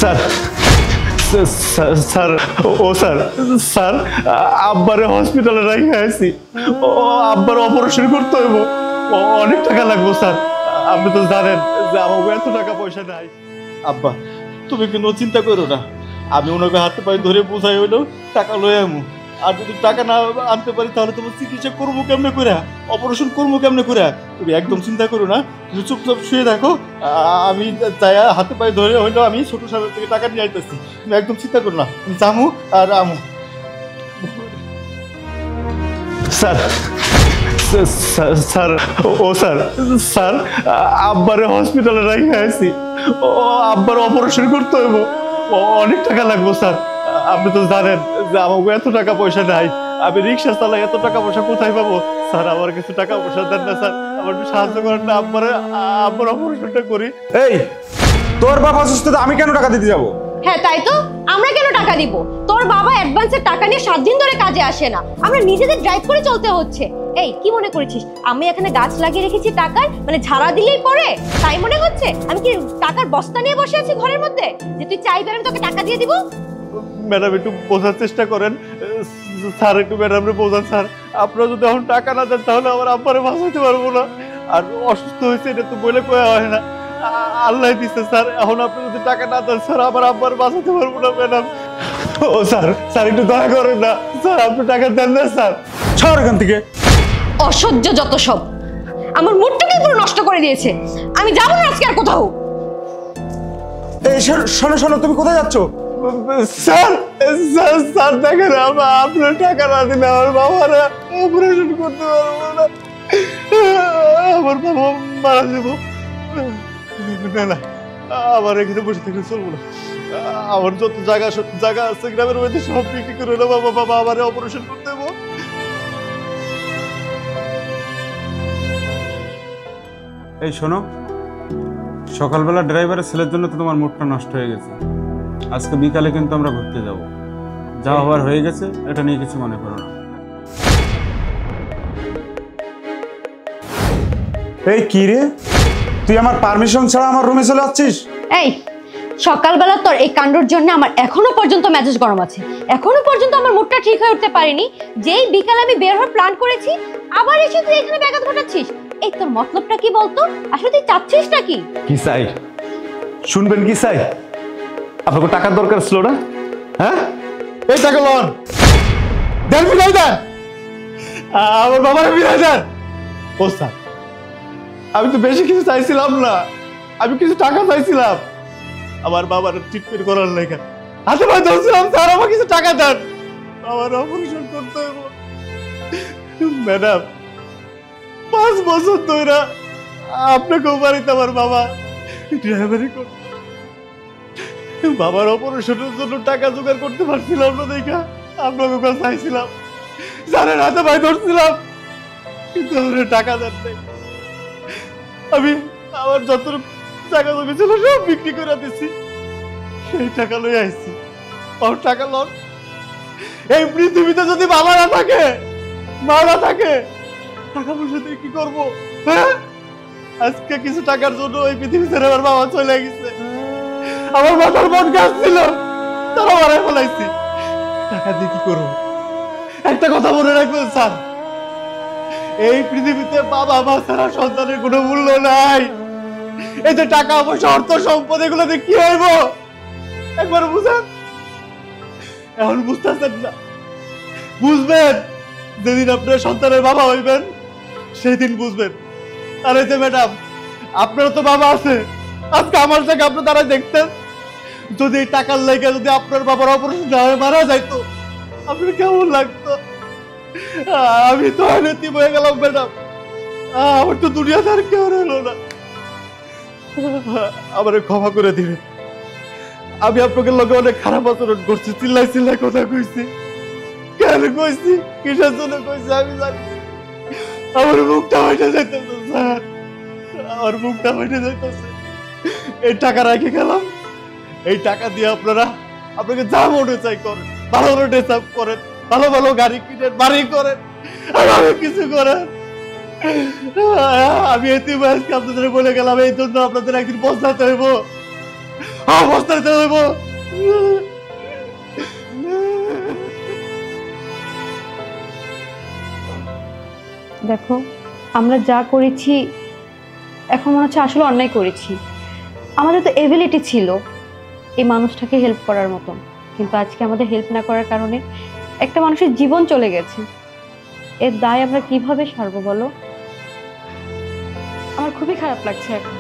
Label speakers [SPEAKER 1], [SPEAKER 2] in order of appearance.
[SPEAKER 1] Sir sir ও sir sir আব্বারে হসপিটালে রাখি আছি। ও আব্বার অপারেশন করতে হইব, অনেক টাকা লাগবে স্যার। আপনি তো জানেন যে আমার এত টাকা পয়সা নাই। আব্বা তুমি কিন্তু চিন্তা করো না, আমি ওনাকে হাতে পায়ে ধরে বোঝাই হইলেও টাকা লয়ে আমু। আর যদি টাকা না আনতে পারি তাহলে তোমার চিকিৎসা করবো কেমনে করে, অপারেশন করবো কেমনে করে। তুমি একদম চিন্তা করো না, তুমি চুপচাপ শুয়ে দেখো, আমি যাই হাতে পায়ে ধরে হইলেও আমি ছোট সাহেবের থেকে টাকা নিয়ে আইতেছি। তুমি একদম চিন্তা করো না, তুমি জামু আর আমু। স্যার স্যার ও স্যার স্যার আব্বারে হসপিটালে রাখি আছি। ও আব্বার অপারেশন করতে হইব, অনেক টাকা লাগবে স্যার। আপনি তো জানেন যে আমার এত টাকা পয়সা নাই, আমি রিক্সা চালাই, এত টাকা পয়সা কোথায় পাবো? স্যার আমার কিছু টাকা পয়সা দেন না স্যার, আমার একটু সাহায্য করেন না, আব্বার অপারেশনটা করি।
[SPEAKER 2] এই তোর বাবা অসুস্থ, আমি কেন টাকা দিতে যাবো?
[SPEAKER 3] হ্যাঁ তাই তো, আমরা কেন টাকা দিব? তোর বাবা অ্যাডভান্সের টাকা নিয়ে 7 দিন ধরে কাজে আসে না, আমরা নিজেদের ড্রাইভ করে চলতে হচ্ছে। এই কি মনে করেছিস আমি এখানে গাছ লাগিয়ে রেখেছি টাকার, মানে ঝাড়া দিলেই পরে তাই মনে হচ্ছে? আমি কি টাকার বস্তা নিয়ে বসে আছি ঘরের মধ্যে যে তুই চাইবি আমি তোকে টাকা দিয়ে দিব?
[SPEAKER 1] ম্যাডাম একটু বোঝার চেষ্টা করেন স্যার, একটু ম্যাডামরে বোঝান স্যার। আপনারা যদি এখন টাকা না দেন তাহলে আমার আব্বারে বাঁচাতে পারবো না। আর অসুস্থ হয়েছে এটা তো বলে কয়া হয় না, আল্লাহ দিচ্ছে স্যার। এখন আপনি যদি টাকা না দেন স্যার আমার আব্বার বাঁচাতে পারবো না ম্যাডাম। ও স্যার স্যার একটু দয়া করেন না স্যার, আপনি টাকা দেন না স্যার।
[SPEAKER 2] ছাড় এখান থেকে।
[SPEAKER 3] অসহ্য যত সব, আমার মুডটাকে পুরো নষ্ট করে দিয়েছে। আমি যাবো না আজকে আর কোথাও।
[SPEAKER 2] এই শোনো শোনো, তুমি কোথায় যাচ্ছ?
[SPEAKER 1] স্যার স্যার স্যার দেখেন আপনার টাকা না দিলে আমার বাবারা অপারেশন করতে পারবো না, আমার বাবা মারা যাবো। না না আমার এখানে বসে থাকলে চলবো না, আমার যত জায়গা আছে গ্রামের মধ্যে সব বিক্রি করে না, বাবা আমার অপারেশন করতে দেবো।
[SPEAKER 2] এই শোনো, সকালবেলা ড্রাইভারের ছেলের জন্য তো তোমার মুডটা নষ্ট হয়ে গেছে। আজকে বিকালে কিন্তু আমরা ঘুরতে যাব, যা হওয়ার হয়ে গেছে, এটা নিয়ে কিছু মনে করো না। এই কি রে, তুই আমার পারমিশন ছাড়া আমার রুমে চলে যাচ্ছিস?
[SPEAKER 3] এই সকালবেলা তোর এই কাণ্ডর জন্য আমার এখনো পর্যন্ত মেজাজ গরম আছে, এখনো পর্যন্ত আমার মুডটা ঠিক হয়ে উঠতে পারিনি। যেই বিকালে আমি বের হওয়ার প্ল্যান করেছি আবার এসে তুই এখানে ব্যাঘাত ঘটাচ্ছিস। এই তোর মতলবটা কি বলতো? আসলে তুই চাচ্ছিসটা কি?
[SPEAKER 1] কি চাই শুনবেন? কি চাই? আপনাকে টাকার দরকার ছিল না? হ্যাঁ এই টাকা লোন দেন, বিলাই দেন, আমার বাবার বিলাই দেন। ও স্যার আমি তো বেশি কিছু চাইছিলাম না, আমি কিছু টাকা চাইছিলাম আমার বাবার ট্রিটমেন্ট করার লেগে। হাতে পায়ে ধরছিলাম স্যার, আমার কিছু টাকা দেন, আমার অপারেশন করতে হবে। ম্যাডাম 5 বছর ধরে আপনাকেও বাড়িতে আমার বাবা ড্রাইভারি করত, বাবার অপারেশনের জন্য টাকা জোগাড় করতে পারছিলাম না দেখা আপনাকে কাছে চাইছিলাম, স্যারের হাতে পায়ে ধরছিলাম, কিন্তু আমার টাকা দেন নাই। আমি আমার যত টাকা জমি ছিল সব বিক্রি করে দিছি, সেই টাকা লই আইছি। আমার টাকা লন, এই পৃথিবীতে যদি বাবা না থাকে, মা না থাকে, টাকা পয়সা দিয়ে কি করবো? হ্যাঁ আজকে কিছু টাকার জন্য ওই পৃথিবী ছেড়ে আমার বাবা চলে গেছে, আমার মাথার মন গাছ ছিল তারা মারাই ফেলাইছি, টাকা দিয়ে কি করবো? একটা কথা মনে রাখবেন স্যার, এই পৃথিবীতে বাবা মা ছাড়া সন্তানের কোনো মূল্য নাই। এই যে টাকা পয়সা অর্থ সম্পদ এগুলো দিয়ে কি হইব একবার বুঝেন? এখন বুঝতেছেন না, বুঝবেন যেদিন আপনার সন্তানের বাবা হইবেন সেদিন বুঝবেন। আর এই যে ম্যাডাম আপনার তো বাবা আছে, আজকে আমার থেকে আপনি তারা দেখতেন, যদি এই টাকার লেগে যদি আপনার বাবার অপারেশন না হয়ে মারা যাইতো আপনার কেমন লাগতো? আমি তো অনেতি হয়ে গেলাম ম্যাডাম, আমার তো দুনিয়াতে আর কেউ রইল না, আমার ক্ষমা করে দিবেন। আমি আপনাকে লোকে অনেক খারাপ আচরণ করছি, চিল্লাই চিল্লাই কথা কইছি, কেন কইছি, কিসের জন্য কইছি আমি জানি। আমার মুখটা হইতে যাইতেছে স্যার, আমার মুখটা হইতে যাইতেছে। এই টাকা রেখে গেলাম, এই টাকা দিয়ে আপনাকে যা মনে চাই করেন, ভালো ভালো ড্রেস আপ করেন, ভালো ভালো গাড়ি কিনেন, বাড়ি করেন, আমি কিছু করেন। আমি এতে বয়সকে আপনাদের বলে গেলাম, এই জন্য আপনাদের একদিন পৌঁছাতে হইব। অবস্থায় চলে যাবো।
[SPEAKER 3] দেখো, আমরা যা করেছি এখন মনে হচ্ছে আসলে অন্যায় করেছি। আমাদের তো এবিলিটি ছিল এই মানুষটাকে হেল্প করার মতন, কিন্তু আজকে আমাদের হেল্প না করার কারণে একটা মানুষের জীবন চলে গেছে। এর দায় আমরা কিভাবে সারবো বলো? আমার খুবই খারাপ লাগছে এখন।